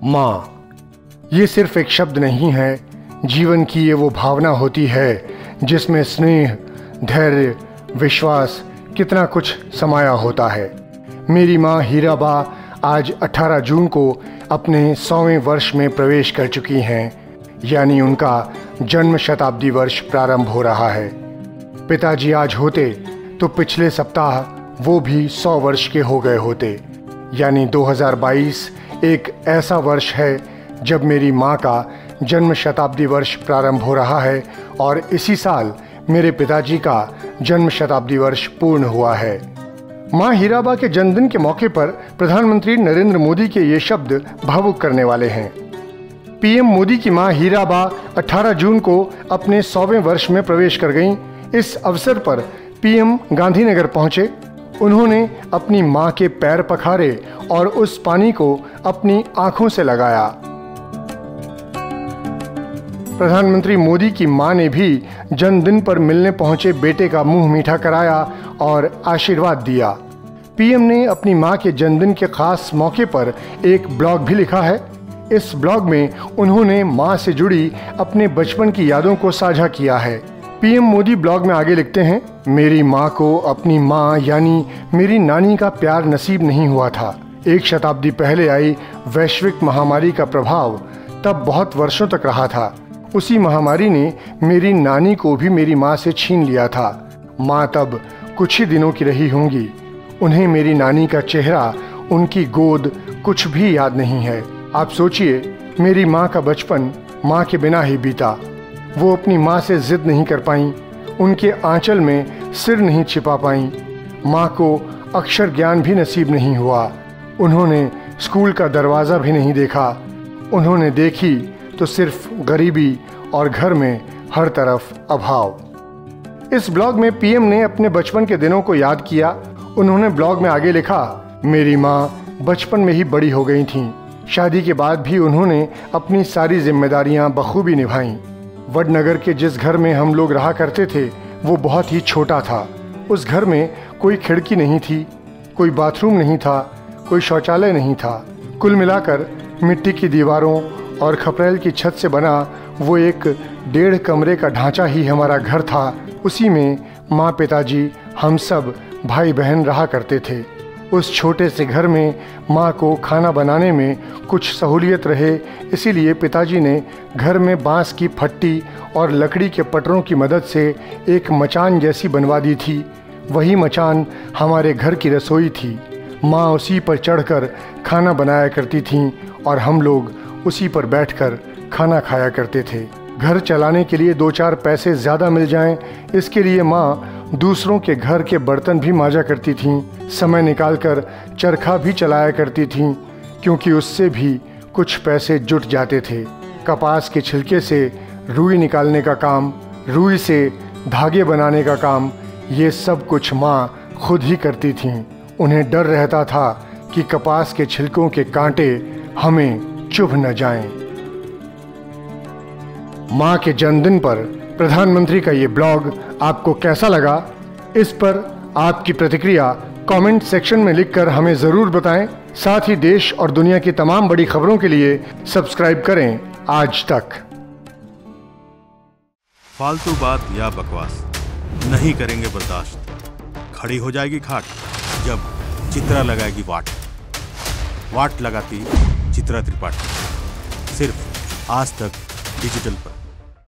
माँ, ये सिर्फ एक शब्द नहीं है, जीवन की ये वो भावना होती है जिसमें स्नेह, धैर्य, विश्वास कितना कुछ समाया होता है। मेरी माँ हीराबा आज 18 जून को अपने 100वें वर्ष में प्रवेश कर चुकी हैं, यानी उनका जन्म शताब्दी वर्ष प्रारंभ हो रहा है। पिताजी आज होते तो पिछले सप्ताह वो भी 100 वर्ष के हो गए होते, यानी 2022 एक ऐसा वर्ष है जब मेरी माँ का जन्म शताब्दी वर्ष प्रारंभ हो रहा है और इसी साल मेरे पिताजी का जन्म शताब्दी वर्ष पूर्ण हुआ है। माँ हीराबा के जन्मदिन के मौके पर प्रधानमंत्री नरेंद्र मोदी के ये शब्द भावुक करने वाले हैं। पीएम मोदी की माँ हीराबा 18 जून को अपने 100वें वर्ष में प्रवेश कर गईं। इस अवसर पर पीएम गांधीनगर पहुंचे। उन्होंने अपनी माँ के पैर पखारे और उस पानी को अपनी आंखों से लगाया। प्रधानमंत्री मोदी की मां ने भी जन्मदिन पर मिलने पहुंचे बेटे का मुंह मीठा कराया और आशीर्वाद दिया। पीएम ने अपनी मां के जन्मदिन के खास मौके पर एक ब्लॉग भी लिखा है। इस ब्लॉग में उन्होंने मां से जुड़ी अपने बचपन की यादों को साझा किया है। पीएम मोदी ब्लॉग में आगे लिखते हैं, मेरी मां को अपनी मां यानी मेरी नानी का प्यार नसीब नहीं हुआ था। एक शताब्दी पहले आई वैश्विक महामारी का प्रभाव तब बहुत वर्षों तक रहा था। उसी महामारी ने मेरी नानी को भी मेरी माँ से छीन लिया था। माँ तब कुछ ही दिनों की रही होंगी। उन्हें मेरी नानी का चेहरा, उनकी गोद कुछ भी याद नहीं है। आप सोचिए, मेरी माँ का बचपन माँ के बिना ही बीता। वो अपनी माँ से जिद नहीं कर पाईं, उनके आंचल में सिर नहीं छिपा पाईं। माँ को अक्षर ज्ञान भी नसीब नहीं हुआ। उन्होंने स्कूल का दरवाज़ा भी नहीं देखा। उन्होंने देखी तो सिर्फ गरीबी और घर में हर तरफ अभाव। इस ब्लॉग में पीएम ने अपने बचपन के दिनों को याद किया। उन्होंने ब्लॉग में आगे लिखा, मेरी माँ बचपन में ही बड़ी हो गई थीं। शादी के बाद भी उन्होंने अपनी सारी जिम्मेदारियां बखूबी निभाईं। वडनगर के जिस घर में हम लोग रहा करते थे वो बहुत ही छोटा था। उस घर में कोई खिड़की नहीं थी, कोई बाथरूम नहीं था, कोई शौचालय नहीं था। कुल मिलाकर मिट्टी की दीवारों और खपरेल की छत से बना वो एक 1.5 कमरे का ढांचा ही हमारा घर था। उसी में माँ, पिताजी, हम सब भाई बहन रहा करते थे। उस छोटे से घर में माँ को खाना बनाने में कुछ सहूलियत रहे, इसीलिए पिताजी ने घर में बांस की फट्टी और लकड़ी के पटरों की मदद से एक मचान जैसी बनवा दी थी। वही मचान हमारे घर की रसोई थी। माँ उसी पर चढ़कर खाना बनाया करती थीं और हम लोग उसी पर बैठकर खाना खाया करते थे। घर चलाने के लिए 2-4 पैसे ज़्यादा मिल जाएं, इसके लिए माँ दूसरों के घर के बर्तन भी मांजा करती थीं। समय निकालकर चरखा भी चलाया करती थीं, क्योंकि उससे भी कुछ पैसे जुट जाते थे। कपास के छिलके से रुई निकालने का काम, रुई से धागे बनाने का काम, ये सब कुछ माँ खुद ही करती थीं। उन्हें डर रहता था कि कपास के छिलकों के कांटे हमें चुभ न जाएं। माँ के जन्मदिन पर प्रधानमंत्री का ये ब्लॉग आपको कैसा लगा? इस पर आपकी प्रतिक्रिया कमेंट सेक्शन में लिखकर हमें ज़रूर बताएं। साथ ही देश और दुनिया की तमाम बड़ी खबरों के लिए सब्सक्राइब करें आज तक। फालतू बात या बकवास नहीं करेंगे बर्दाश्त। खड़ी हो जाएगी खाट जब चित्रा लगाएगी वाट। वाट लगाती चित्रा त्रिपाठी। सिर्फ आज तक डिजिटल पर।